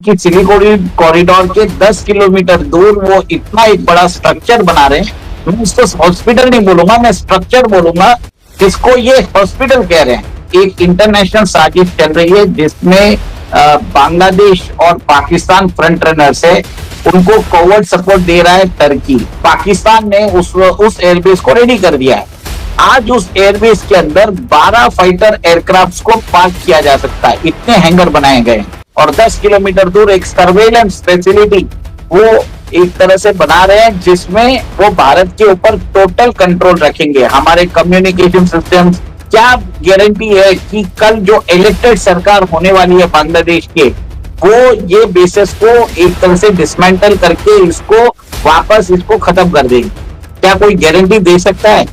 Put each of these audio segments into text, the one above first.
कि सिलिगुड़ी कॉरिडोर के 10 किलोमीटर दूर वो इतना एक बड़ा स्ट्रक्चर बना रहे हैं। मैं इसको हॉस्पिटल नहीं बोलूंगा, मैं स्ट्रक्चर बोलूंगा, जिसको ये हॉस्पिटल कह रहे हैं। एक इंटरनेशनल साजिश चल रही है जिसमें बांग्लादेश और पाकिस्तान फ्रंट रनर्स है, उनको कवर्ड सपोर्ट दे रहा है टर्की। पाकिस्तान ने उस एयरबेस को रेडी कर दिया है। आज उस एयरबेस के अंदर 12 फाइटर एयरक्राफ्ट को पार्क किया जा सकता है, इतने हैंगर बनाए गए हैं। और 10 किलोमीटर दूर एक सर्वेलेंस फैसिलिटी वो एक तरह से बना रहे हैं, जिसमें वो भारत के ऊपर टोटल कंट्रोल रखेंगे। हमारे कम्युनिकेशन सिस्टम, क्या गारंटी है कि कल जो इलेक्टेड सरकार होने वाली है बांग्लादेश के, वो ये बेसिस को एक तरह से डिसमेंटल करके इसको खत्म कर देगी? क्या कोई गारंटी दे सकता है?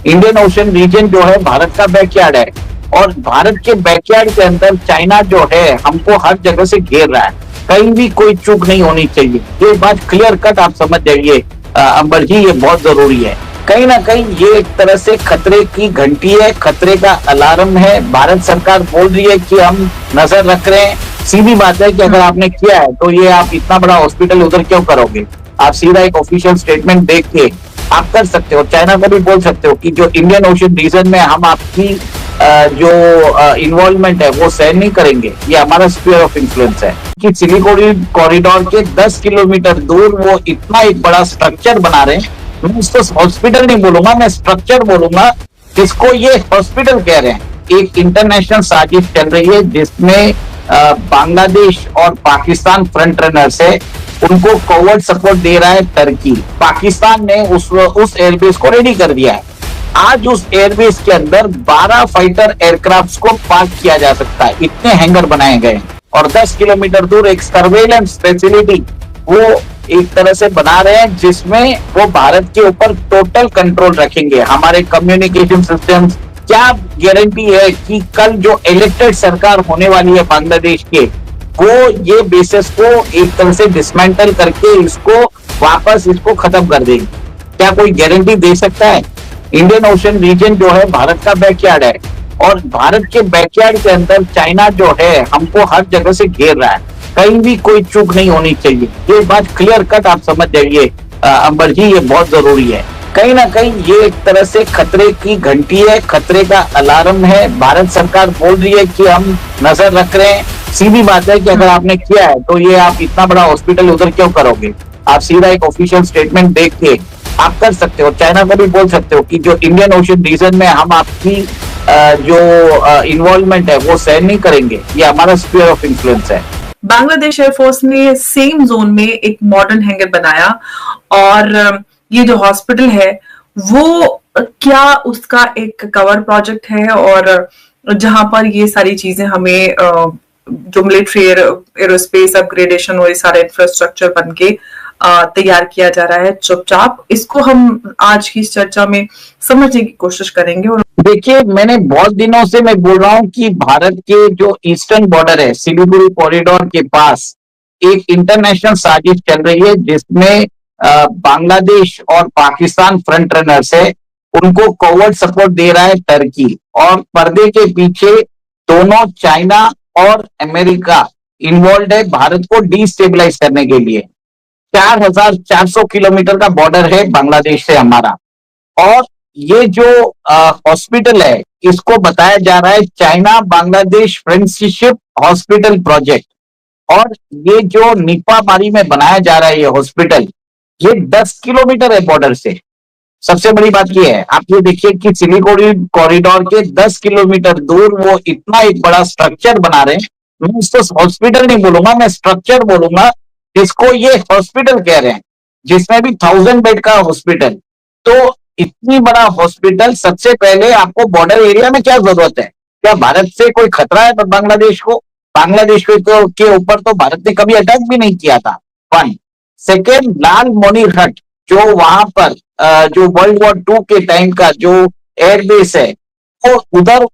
इंडियन ओशन रीजन जो है भारत का बैकयार्ड है, और भारत के बैकयार्ड के अंदर चाइना जो है हमको हर जगह से घेर रहा है। कहीं भी कोई चूक नहीं होनी चाहिए, ये बात क्लियर कट आप समझ जाइए अंबर जी, ये बहुत जरूरी है। कहीं ना कहीं ये एक तरह से खतरे की घंटी है, खतरे का अलार्म है। भारत सरकार बोल रही है कि हम नजर रख रहे हैं। सीधी बात है कि अगर आपने किया है तो ये आप इतना बड़ा हॉस्पिटल उधर क्यों करोगे? आप सीधा एक ऑफिशियल स्टेटमेंट देख के आप कर सकते हो। चाइना को भी बोल सकते हो कि जो इंडियन ओशन रीजन में हम आपकी जो इन्वॉल्वमेंट है वो सहन नहीं करेंगे, ये हमारा स्फीयर ऑफ इन्फ्लुएंस है। कि सिलिगुड़ी कॉरिडोर के 10 किलोमीटर दूर वो इतना एक बड़ा स्ट्रक्चर बना रहे हैं। मैं इसको हॉस्पिटल नहीं बोलूंगा, मैं स्ट्रक्चर बोलूंगा, जिसको ये हॉस्पिटल कह रहे हैं। एक इंटरनेशनल साजिश चल रही है जिसमें बांग्लादेश और पाकिस्तान फ्रंट रनर्स है, उनको कवर्ड सपोर्ट दे रहा है टर्की। पाकिस्तान ने उस एयरबेस को रेडी कर दिया है। आज उस एयरबेस के अंदर 12 फाइटर एयरक्राफ्ट को पार्क किया जा सकता है, इतने हैंगर बनाए गए हैं। और 10 किलोमीटर दूर एक सर्वेलेंस फैसिलिटी वो एक तरह से बना रहे हैं, जिसमें वो भारत के ऊपर टोटल कंट्रोल रखेंगे। हमारे कम्युनिकेशन सिस्टम, क्या गारंटी है कि कल जो इलेक्टेड सरकार होने वाली है बांग्लादेश के, वो ये बेसिस को एक तरह से डिसमेंटल करके इसको खत्म कर देगी? क्या कोई गारंटी दे सकता है? इंडियन ओशन रीजन जो है भारत का बैकयार्ड है, और भारत के बैकयार्ड के अंदर चाइना जो है हमको हर जगह से घेर रहा है। कहीं भी कोई चूक नहीं होनी चाहिए, ये बात क्लियर कट आप समझ जाइए अंबर जी, ये बहुत जरूरी है। कहीं ना कहीं ये एक तरह से खतरे की घंटी है, खतरे का अलार्म है। भारत सरकार बोल रही है कि हम नजर रख रहे हैं। सीधी बात है कि अगर आपने किया है तो ये आप इतना बड़ा हॉस्पिटल उधर क्यों करोगे? आप सीधा एक ऑफिशियल स्टेटमेंट देख के आप कर सकते हो। चाइना को भी बोल सकते हो कि जो इंडियन ओशन रीजन में हम आपकी जो इन्वॉल्वमेंट है वो सहन नहीं करेंगे, ये हमारा स्फीयर ऑफ इन्फ्लुएंस है। बांग्लादेश एयरफोर्स ने सेम जोन में एक मॉडर्न हैंगर बनाया, और ये जो हॉस्पिटल है वो क्या उसका एक कवर प्रोजेक्ट है, और जहां पर ये सारी चीजें हमें जो मिलिट्री एरोस्पेस अपग्रेडेशन और ये सारा इंफ्रास्ट्रक्चर बन के तैयार किया जा रहा है चुपचाप, इसको हम आज की इस चर्चा में समझने की कोशिश करेंगे। और देखिए, मैंने बहुत दिनों से मैं बोल रहा हूँ कि भारत के जो ईस्टर्न बॉर्डर है सिलीगुड़ी कॉरिडोर के पास एक इंटरनेशनल साजिश चल रही है जिसमें बांग्लादेश और पाकिस्तान फ्रंट रनर्स है, उनको कवर्ड सपोर्ट दे रहा है टर्की। और पर्दे के पीछे दोनों चाइना और अमेरिका इन्वॉल्व है भारत को डिस्टेबलाइज करने के लिए। 4,400 किलोमीटर का बॉर्डर है बांग्लादेश से हमारा। और ये जो हॉस्पिटल है इसको बताया जा रहा है China Bangladesh friendship hospital project. और ये जो निपामारी में बनाया जा रहा है ये हॉस्पिटल, ये 10 किलोमीटर है बॉर्डर से। सबसे बड़ी बात ये है, आप ये देखिए कि सिलीगुड़ी कॉरिडोर के 10 किलोमीटर दूर वो इतना एक बड़ा स्ट्रक्चर बना रहे हैं। मैं इसको हॉस्पिटल नहीं बोलूंगा, मैं स्ट्रक्चर बोलूंगा, जिसको ये हॉस्पिटल कह रहे हैं, जिसमें भी 1000 बेड का हॉस्पिटल। तो इतनी बड़ा हॉस्पिटल, सबसे पहले आपको बॉर्डर एरिया में क्या जरूरत है? क्या भारत से कोई खतरा है बांग्लादेश को? बांग्लादेश के ऊपर तो भारत ने कभी अटैक भी नहीं किया था। 1 सेकेंड, लाल मोनीरहट जो वहां पर जो वर्ल्ड वॉर 2 के टाइम का जो एयरबेस है, तो उधर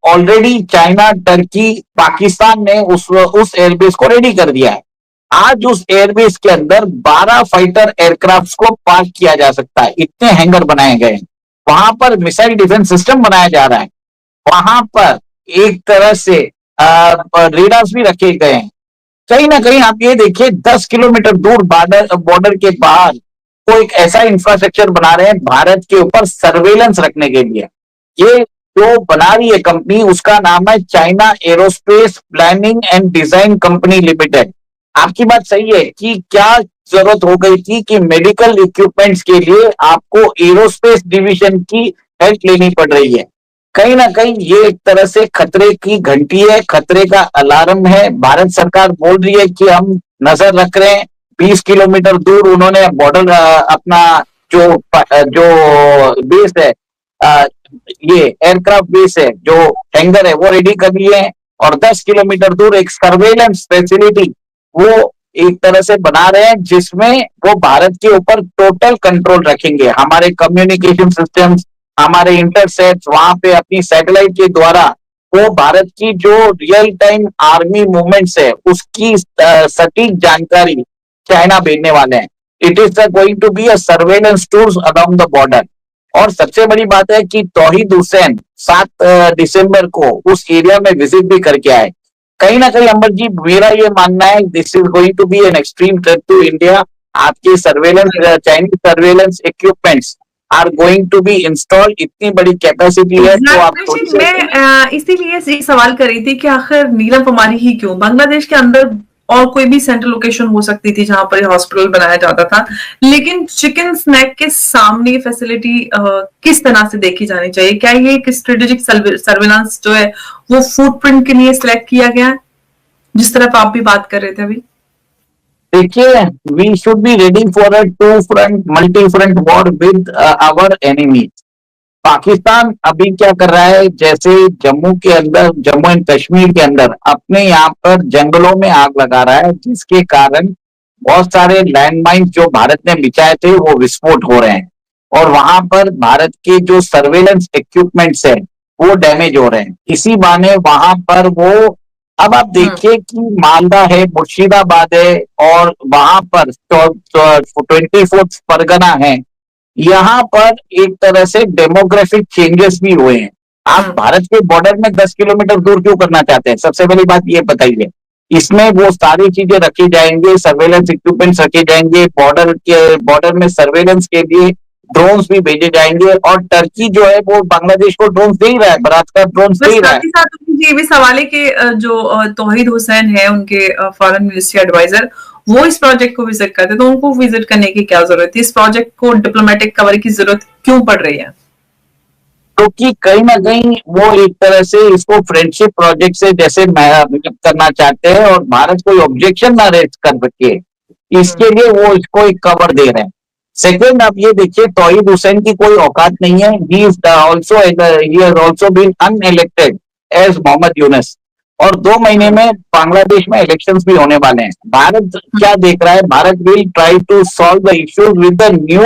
ऑलरेडी चाइना, टर्की, पाकिस्तान ने उस एयरबेस को रेडी कर दिया है। आज उस एयरबेस के अंदर 12 फाइटर एयरक्राफ्ट को पार्क किया जा सकता है, इतने हैंगर बनाए गए हैं। वहां पर मिसाइल डिफेंस सिस्टम बनाया जा रहा है, वहां पर एक तरह से रेडार्स भी रखे गए हैं। कहीं ना कहीं आप ये देखिए 10 किलोमीटर दूर बॉर्डर बॉर्डर के बाहर वो एक ऐसा इंफ्रास्ट्रक्चर बना रहे हैं भारत के ऊपर सर्वेलेंस रखने के लिए। ये जो बना रही है कंपनी उसका नाम है China aerospace planning and design company limited. आपकी बात सही है कि क्या जरूरत हो गई थी कि मेडिकल इक्विपमेंट्स के लिए आपको एरोस्पेस डिवीजन की हेल्प लेनी पड़ रही है। कहीं ना कहीं ये एक तरह से खतरे की घंटी है, खतरे का अलार्म है। भारत सरकार बोल रही है कि हम नजर रख रहे हैं। 20 किलोमीटर दूर उन्होंने बॉर्डर अपना जो जो बेस है, अ, ये एयरक्राफ्ट बेस है, जो हैंगर है वो रेडी कर लिए हैं। और 10 किलोमीटर दूर एक सर्वेलेंस फैसिलिटी वो एक तरह से बना रहे हैं जिसमें वो भारत के ऊपर टोटल कंट्रोल रखेंगे। हमारे कम्युनिकेशन सिस्टम्स, हमारे इंटरसेप्ट वहां पे अपनी सैटेलाइट के द्वारा वो भारत की जो रियल टाइम आर्मी मूवमेंट्स है उसकी सटीक जानकारी चाइना भेजने वाले हैं। It is going to be a surveillance tools around the border. और सबसे बड़ी बात है कि तौहीद हुसैन 7 दिसंबर को उस एरिया में विजिट भी करके आए। कहीं ना कहीं अमर जी मेरा ये मानना है this is going to be an extreme threat to India. आपके surveillance Chinese surveillance equipments are going to be installed. इतनी बड़ी कैपेसिटी है तो आप Exactly, मैं इसीलिए ये सवाल कर रही थी कि आखिर नीलम कुमारी ही क्यों, बांग्लादेश के अंदर और कोई भी सेंट्रल लोकेशन हो सकती थी जहां पर ये हॉस्पिटल बनाया जाता था, लेकिन चिकन स्नैक के सामने फैसिलिटी किस तरह से देखी जानी चाहिए? क्या ये एक स्ट्रेटेजिक सर्विलांस जो है वो फुटप्रिंट के लिए सिलेक्ट किया गया है, जिस तरफ आप भी बात कर रहे थे अभी? देखिए, we should be ready for a two front multi front war with our enemy. Pakistan अभी क्या कर रहा है, जैसे जम्मू के अंदर, जम्मू एंड कश्मीर के अंदर अपने यहाँ पर जंगलों में आग लगा रहा है, जिसके कारण बहुत सारे लैंडमाइंस जो भारत ने बिछाए थे वो विस्फोट हो रहे हैं। और वहां पर भारत के जो सर्वेलेंस इक्विपमेंट्स है वो डैमेज हो रहे हैं। इसी बहाने वहां पर वो, अब आप देखिए कि मालदा है, मुर्शिदाबाद है, और वहां पर 24 परगना है। यहाँ पर एक तरह से डेमोग्राफिक चेंजेस भी हुए हैं। आप भारत के बॉर्डर में 10 किलोमीटर दूर क्यों करना चाहते हैं? सबसे बड़ी बात ये बताइए। इसमें वो सारी चीजें रखी जाएंगे, सर्वेलेंस इक्विपमेंट्स रखे जाएंगे, बॉर्डर में सर्वेलेंस के लिए ड्रोन्स भी भेजे जाएंगे। और टर्की जो है वो बांग्लादेश को ड्रोन्स दे ही रहा है, बराबर ड्रोन्स दे ही रहा है। साथ ही साथ मुझे ये भी सवाल है कि जो तौहीद हुसैन है, उनके फॉरेन मिनिस्ट्री एडवाइजर, वो इस प्रोजेक्ट को विजिट करते, तो उनको विजिट करने की क्या जरूरत है? इस प्रोजेक्ट को डिप्लोमेटिक कवर की जरूरत क्यों पड़ रही है? क्योंकि कहीं ना कहीं वो एक तरह से इसको फ्रेंडशिप प्रोजेक्ट से जैसे करना चाहते हैं और भारत कोई ऑब्जेक्शन ना रेज कर सके, इसके लिए वो इसको एक कवर दे रहे हैं। सेकंड, आप ये देखिए तौहीद हुसैन की कोई औकात नहीं है। He has also been unelected as Mohammad Yunus. और 2 महीने में बांग्लादेश में इलेक्शंस भी होने वाले हैं। भारत क्या देख रहा है? Bharat will try to solve the issues with the new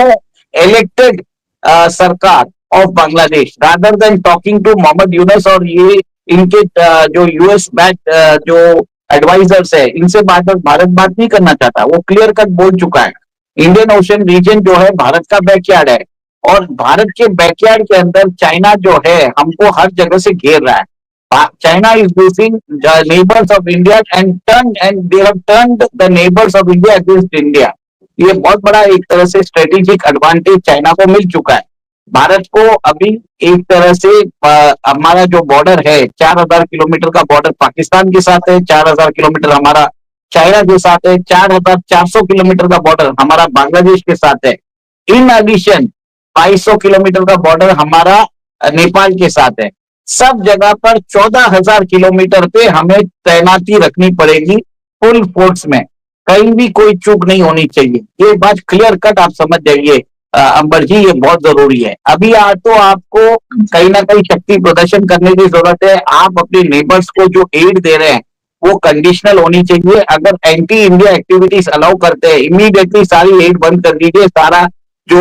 elected सरकार of Bangladesh rather than talking to Mohammad Yunus. और ये इनके जो यूएस बैक जो एडवाइजर्स है, इनसे भारत बात नहीं करना चाहता। वो क्लियर कट बोल चुका है। इंडियन ओशन रीजन जो है भारत का बैकयार्ड है, और भारत के बैकयार्ड के अंदर चाइना जो है हमको हर जगह से घेर रहा है। China is using the neighbours of India and they have turned the neighbours of India against India. ये बहुत बड़ा एक तरह से स्ट्रेटेजिक एडवांटेज चाइना को मिल चुका है। भारत को अभी एक तरह से हमारा जो बॉर्डर है, 4000 किलोमीटर का बॉर्डर पाकिस्तान के साथ है, 4000 किलोमीटर हमारा चाइना के साथ है, 4400 किलोमीटर का बॉर्डर हमारा बांग्लादेश के साथ है। इन एडिशन 2200 किलोमीटर का बॉर्डर हमारा नेपाल के साथ है। सब जगह पर 14000 किलोमीटर पे हमें तैनाती रखनी पड़ेगी फुल फोर्स में। कहीं भी कोई चूक नहीं होनी चाहिए। ये बात क्लियर कट आप समझ जाइए अंबर जी, ये बहुत जरूरी है। अभी तो आपको कहीं ना कहीं शक्ति प्रदर्शन करने की जरूरत है। आप अपने नेबर्स को जो एड दे रहे हैं वो कंडीशनल होनी चाहिए। अगर एंटी इंडिया एक्टिविटीज अलाउ करते हैं, इमीडिएटली सारी एड बंद कर दीजिए। सारा जो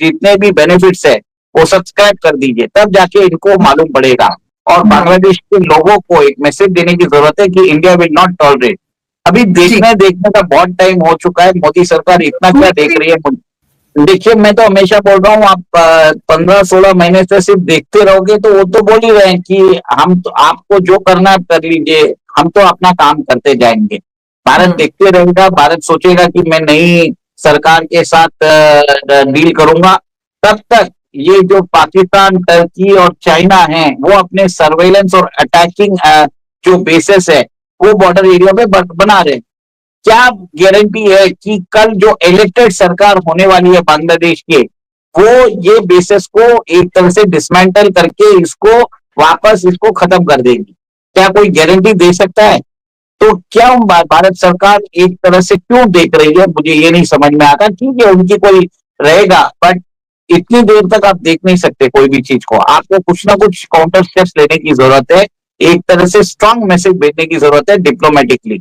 जितने भी बेनिफिट्स है वो सब्सक्राइब कर दीजिए, तब जाके इनको मालूम पड़ेगा। और बांग्लादेश के लोगों को एक मैसेज देने की जरूरत है कि इंडिया विल नॉट टॉलरेट। अभी देखने का बहुत टाइम हो चुका है। मोदी सरकार इतना क्या देख रही है? देखिए, मैं तो हमेशा बोल रहा हूँ, आप 15-16 महीने से सिर्फ देखते रहोगे तो वो तो बोल ही रहे हैं कि हम तो, आपको जो करना है कर लीजिए, हम तो अपना काम करते जाएंगे। भारत देखते रहेगा, भारत सोचेगा कि मैं नई सरकार के साथ डील करूंगा। तब तक ये जो पाकिस्तान, टर्की और चाइना है, वो अपने सर्वेलेंस और अटैकिंग जो बेसिस है वो बॉर्डर एरिया में बना रहे हैं। क्या गारंटी है कि कल जो इलेक्टेड सरकार होने वाली है बांग्लादेश के, वो ये बेसिस को एक तरह से डिसमेंटल करके इसको वापस इसको खत्म कर देगी? क्या कोई गारंटी दे सकता है? तो क्या भारत सरकार एक तरह से क्यों देख रही है, मुझे ये नहीं समझ में आता। ठीक है, उनकी कोई रहेगा, बट इतनी देर तक आप देख नहीं सकते कोई भी चीज को। आपको कुछ ना कुछ काउंटर स्टेप्स लेने की जरूरत है, एक तरह से स्ट्रांग मैसेज भेजने की जरूरत है डिप्लोमेटिकली।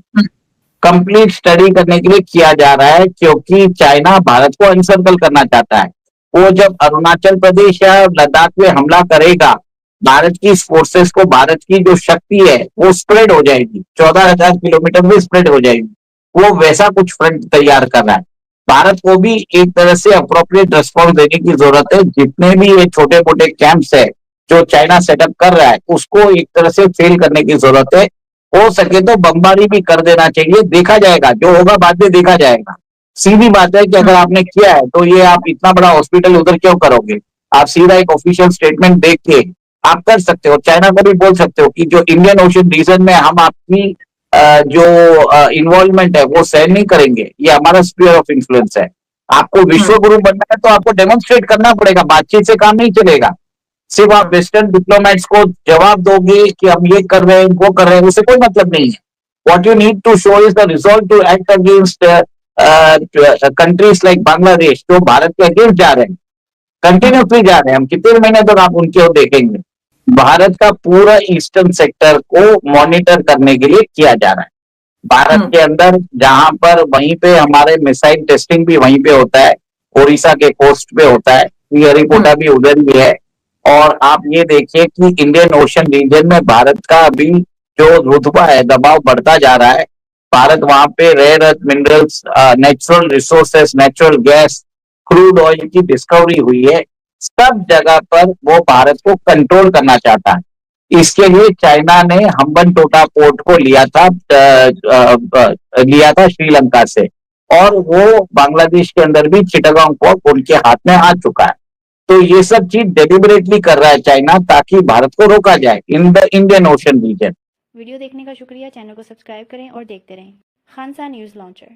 कंप्लीट स्टडी करने के लिए किया जा रहा है, क्योंकि चाइना भारत को एनसर्कल करना चाहता है। वो जब अरुणाचल प्रदेश या लद्दाख में हमला करेगा, भारत की फोर्सेस को, भारत की जो शक्ति है वो स्प्रेड हो जाएगी, 14,000 किलोमीटर में स्प्रेड हो जाएगी। वो वैसा कुछ फ्रंट तैयार कर रहा है। भारत को भी एक तरह से अप्रोप्रिएट रिस्पॉन्स देने की जरूरत है। जितने भी ये छोटे मोटे कैंप्स है जो चाइना सेटअप कर रहा है, उसको एक तरह से फेल करने की जरूरत है। हो सके तो बमबारी भी कर देना चाहिए, देखा जाएगा, जो होगा बाद में देखा जाएगा। सीधी बात है कि अगर आपने किया है तो ये आप इतना बड़ा हॉस्पिटल उधर क्यों करोगे? आप सीधा एक ऑफिशियल स्टेटमेंट देख के आप कर सकते हो। चाइना को भी बोल सकते हो कि जो इंडियन ओशन रीजन में हम आपकी जो इन्वॉल्वमेंट है वो सहन नहीं करेंगे, ये हमारा स्फीयर ऑफ इन्फ्लुएंस है। आपको विश्व गुरु बनना है तो आपको डेमोन्स्ट्रेट करना पड़ेगा, बातचीत से काम नहीं चलेगा। सिर्फ आप वेस्टर्न डिप्लोमेट्स को जवाब दोगे कि हम ये कर रहे हैं, वो कर रहे हैं, उससे कोई मतलब नहीं है। What you need to show is the resolve to act against countries like Bangladesh, जो भारत के अगेंस्ट जा रहे हैं, कंटिन्यूसली जा रहे हैं। हम कितने महीने तक आप उनकी ओर देखेंगे? भारत का पूरा ईस्टर्न सेक्टर को मॉनिटर करने के लिए किया जा रहा है। भारत के अंदर जहां पर, वहीं पे हमारे मिसाइल टेस्टिंग भी वहीं पे होता है, ओडिशा के कोस्ट पे होता है, श्रीहरिकोटा भी उधर ही है। और आप ये देखिए कि इंडियन ओशन रीजन में भारत का अभी जो रुतबा है, दबाव बढ़ता जा रहा है। भारत वहां पे rare earth minerals, natural resources, natural gas, crude oil की डिस्कवरी हुई है। सब जगह पर वो भारत को कंट्रोल करना चाहता है। इसके लिए चाइना ने हम्बनटोटा पोर्ट को लिया था श्रीलंका से, और वो बांग्लादेश के अंदर भी चिटागोंग पोर्ट उनके हाथ में आ चुका है। तो ये सब चीज डेलिबरेटली कर रहा है चाइना, ताकि भारत को रोका जाए in the Indian Ocean region. Video देखने का शुक्रिया। चैनल को सब्सक्राइब करें और देखते रहें। खानसा न्यूज़ लॉन्चर।